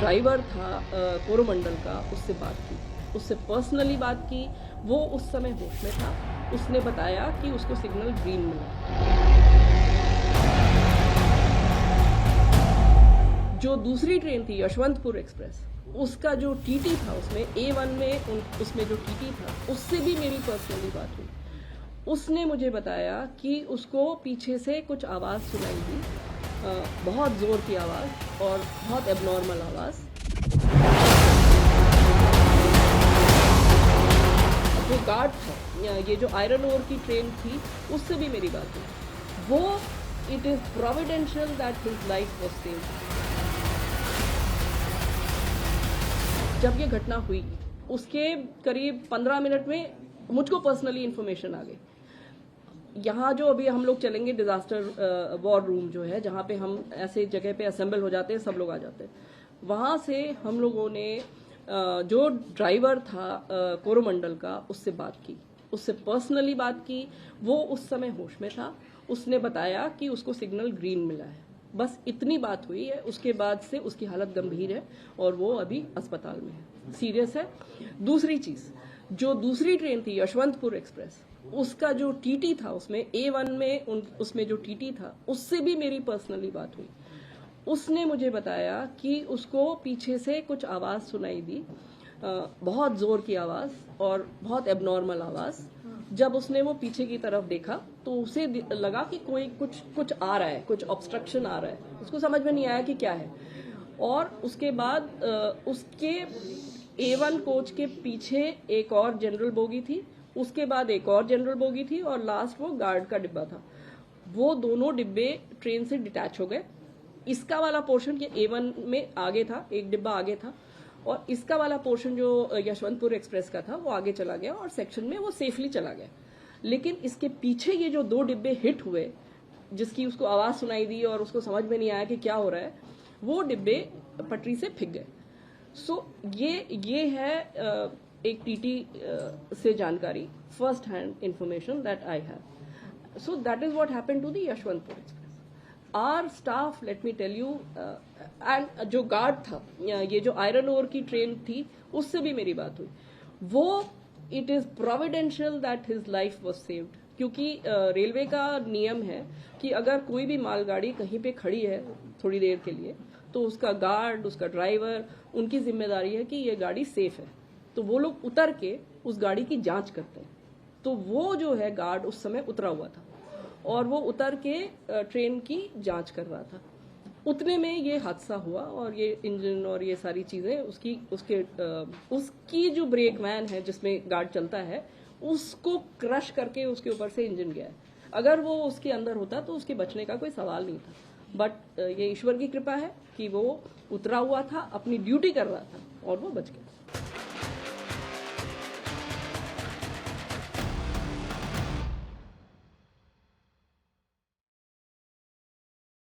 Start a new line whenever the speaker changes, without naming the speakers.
Driver था कोरोमंडल का, उससे बात की, उससे पर्सनली बात की। वो उस समय होश में था। उसने बताया कि उसको सिग्नल ग्रीन मिला। जो दूसरी ट्रेन थी यशवंतपुर एक्सप्रेस, उसका जो टीटी था उसमें A1 में उसमें जो टीटी था उससे भी मेरी पर्सनली बात हुई। उसने मुझे बताया कि उसको पीछे से कुछ आवाज़ सुनाई दी, बहुत ज़ोर की आवाज़ और बहुत एबनॉर्मल आवाज़। जो गार्ड था, ये जो आयरन ओर की ट्रेन थी, उससे भी मेरी बात हुई। वो it is providential that his life was saved. जब ये घटना हुई उसके करीब 15 मिनट में मुझको पर्सनली इन्फॉर्मेशन आ गई। यहाँ जो अभी हम लोग चलेंगे डिजास्टर वॉर रूम जो है, जहाँ पे हम ऐसे जगह पे असेंबल हो जाते हैं, सब लोग आ जाते हैं। वहाँ से हम लोगों ने जो ड्राइवर था कोरोमंडल का, उससे बात की, उससे पर्सनली बात की। वो उस समय होश में था। उसने बताया कि उसको सिग्नल ग्रीन मिला है। बस इतनी बात हुई है। उसके बाद से उसकी हालत गंभीर है और वो अभी अस्पताल में है, सीरियस है। दूसरी चीज, जो दूसरी ट्रेन थी यशवंतपुर एक्सप्रेस, उसका जो टीटी था उसमें A1 में उसमें जो टीटी था उससे भी मेरी पर्सनली बात हुई। उसने मुझे बताया कि उसको पीछे से कुछ आवाज़ सुनाई दी, बहुत ज़ोर की आवाज़ और बहुत एबनॉर्मल आवाज़। जब उसने वो पीछे की तरफ देखा तो उसे लगा कि कोई कुछ आ रहा है, कुछ ऑब्स्ट्रक्शन आ रहा है। उसको समझ में नहीं आया कि क्या है। और उसके बाद उसके A1 कोच के पीछे एक और जनरल बोगी थी, उसके बाद एक और जनरल बोगी थी और लास्ट वो गार्ड का डिब्बा था। वो दोनों डिब्बे ट्रेन से डिटैच हो गए। इसका वाला पोर्शन ये A1 में आगे था, एक डिब्बा आगे था, और इसका वाला पोर्शन जो यशवंतपुर एक्सप्रेस का था वो आगे चला गया और सेक्शन में वो सेफली चला गया। लेकिन इसके पीछे ये जो दो डिब्बे हिट हुए, जिसकी उसको आवाज सुनाई दी और उसको समझ में नहीं आया कि क्या हो रहा है, वो डिब्बे पटरी से फिक गए। सो ये है एक टीटी से जानकारी, first hand information that I have. So that is what happened to the Yeshwantpur express. Our staff, let me tell you, and जो गार्ड था, ये जो आयरन ओर की ट्रेन थी, उससे भी मेरी बात हुई। वो it is providential that his life was saved. क्योंकि रेलवे का नियम है कि अगर कोई भी मालगाड़ी कहीं पे खड़ी है थोड़ी देर के लिए, तो उसका गार्ड, उसका ड्राइवर, उनकी जिम्मेदारी है कि ये गाड़ी सेफ है। तो वो लोग उतर के उस गाड़ी की जांच करते हैं। तो वो जो है गार्ड उस समय उतरा हुआ था और वो उतर के ट्रेन की जांच कर रहा था। उतने में ये हादसा हुआ और ये इंजन और ये सारी चीजें उसकी जो ब्रेक वैन है जिसमें गार्ड चलता है, उसको क्रश करके उसके ऊपर से इंजन गया है। अगर वो उसके अंदर होता तो उसके बचने का कोई सवाल नहीं था। बट ये ईश्वर की कृपा है कि वो उतरा हुआ था, अपनी ड्यूटी कर रहा था और वो बच गया।